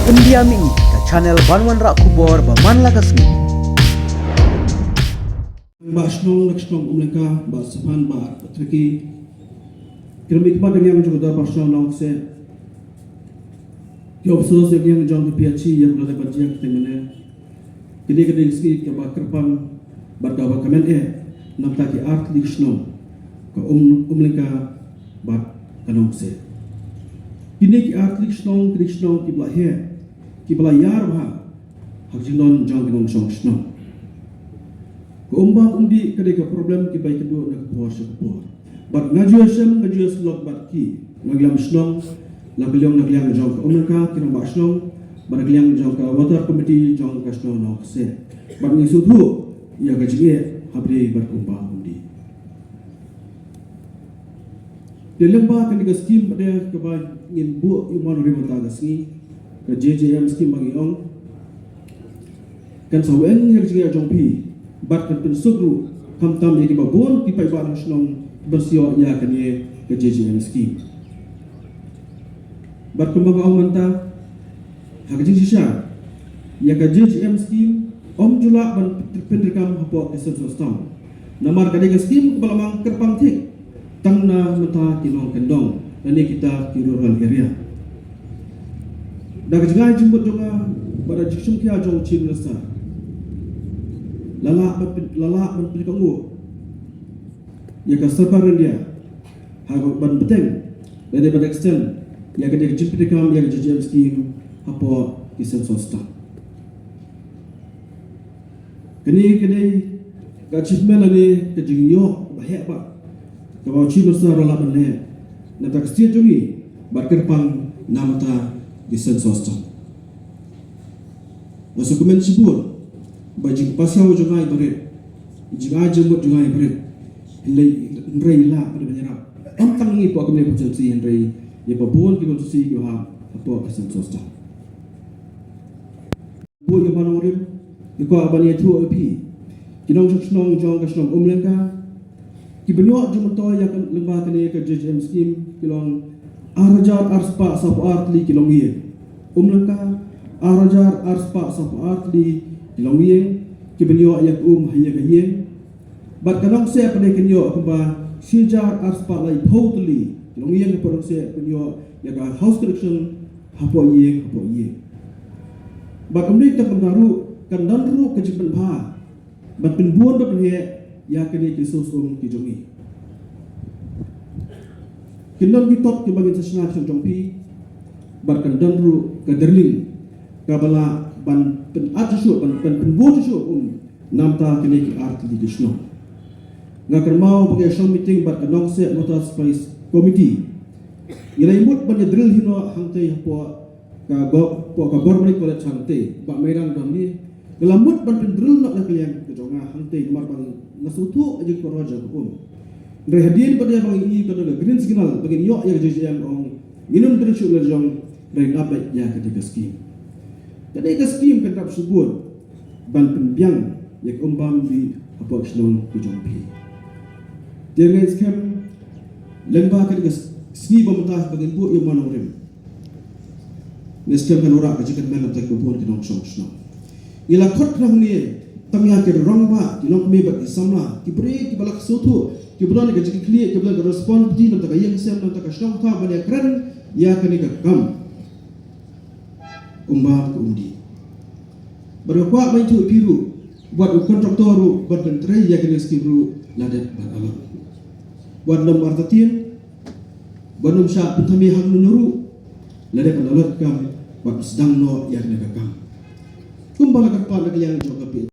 Pendiami ke channel Banwan Rak Kubor Baman Lagasmi. Basnong laksnong umleka basapan ba triki kirmik ba dengan juga basnong nong se yo so se yang jong piachi yang berada bajak temene kede ski ke ba kerpang barda ba kamen namta ki art liksnong ka umleka ba kanong se kini ki art liksnong ki bla yar ba hakjinon jong kinong song Umbang undi kadeka problem ki baik kedua nak puas sepuluh. Bat ngajuasem ngajuas log bat ki naglam snong lagliang jong ka umraka kina ba snong baragliang jong ka water committee jong ka snong nok se. Bat ni sudhu ya gajie habre bat umbang undi. Dalam ba kadeka skim pada ka ba ngin bu iman rimata gasni ka JJM skim bagi ong kan sawen ngerjia jong pi bat kan pensugru kam tam ye babon ki pai ba snong bersio ya kan ye ke JJM scheme bat kembang awanta hagajin sisa ya ke JJM scheme om jula ban pendekam hapo esen sostam namar kadega scheme balamang kerpang thik tangna mata kinong kendong ini kita ki rural area daga jangai jimbut jonga pada jiksum kia jong chin nasa lalak menpilih kamu ya keseparan dia harus ban beteng daripada extend ya kedai jemput kamu ya JJM scheme apa kisah swasta kedai achievement ni kejingyo bahaya ba kalau cuma sara lalak menle nanti kestia jogi berkerpang namata kisah swasta masuk komen sebut bajing pasau jungai berit jingai jembut jungai berit nrei la pada menyerap antang ni po akan konsumsi nrei ya babon ki konsumsi ki ha apa asam swasta bu ya panorim ko abani tu pi kinong snong jong ka snong umlenka ki benyo jumoto ya kan lembah kene ke JJM scheme kilong arajar arspa sap artli kilong ye umlenka arajar arspa sap artli Ilong yeng kibenyo ayak hanya kayeng bat kanong se pada kenyo akamba sijar arspa lai totally ilong yeng porong se kenyo yaga house collection hapo yeng bat umdi ta pengaru kan danru kejiban ba bat penbuon ba penhe ya kene kisosum kijongi kinon kitop ki bagin sa snatch jongpi bat kan danru ka derling kabala ban pen atusyo ban butusyo namta kini ki art di disno ngakar mau bagi show meeting bat kanong se motor space committee ila imut ban drill hino hangte po ka government college hangte ba merang damni gelamut ban drill nak kalian ke jonga hangte mar bang nasutu aja ko roja rehadien pada bang i pada green signal bagi yo ya JJM ong minum terus lejong rain up ya ketika scheme jadi ke scheme kan tak subur ban penbiang yang umbang di apa snong kujompi dengan scheme lembah ke scheme pemerintah bagian bu yang mana orang ni scheme kan orang kajikan mana tak kubur di nong snong ila kot nang ni tamya ke rong ba di nong me bat samla ki bre ki balak sotu ki bulan ke jiki clear ki bulan respond di nong tak yang sem nong tak snong ta balik keren ya kan ni kam umbang ke undi berapa main tu biru buat kontraktor buat menteri ya kena skiru ladat beralam buat nomor artatin buat nomor syak pentami hang nuru ladat beralam kam buat sedang no ya kena kam kumbala kerpa lagi yang jauh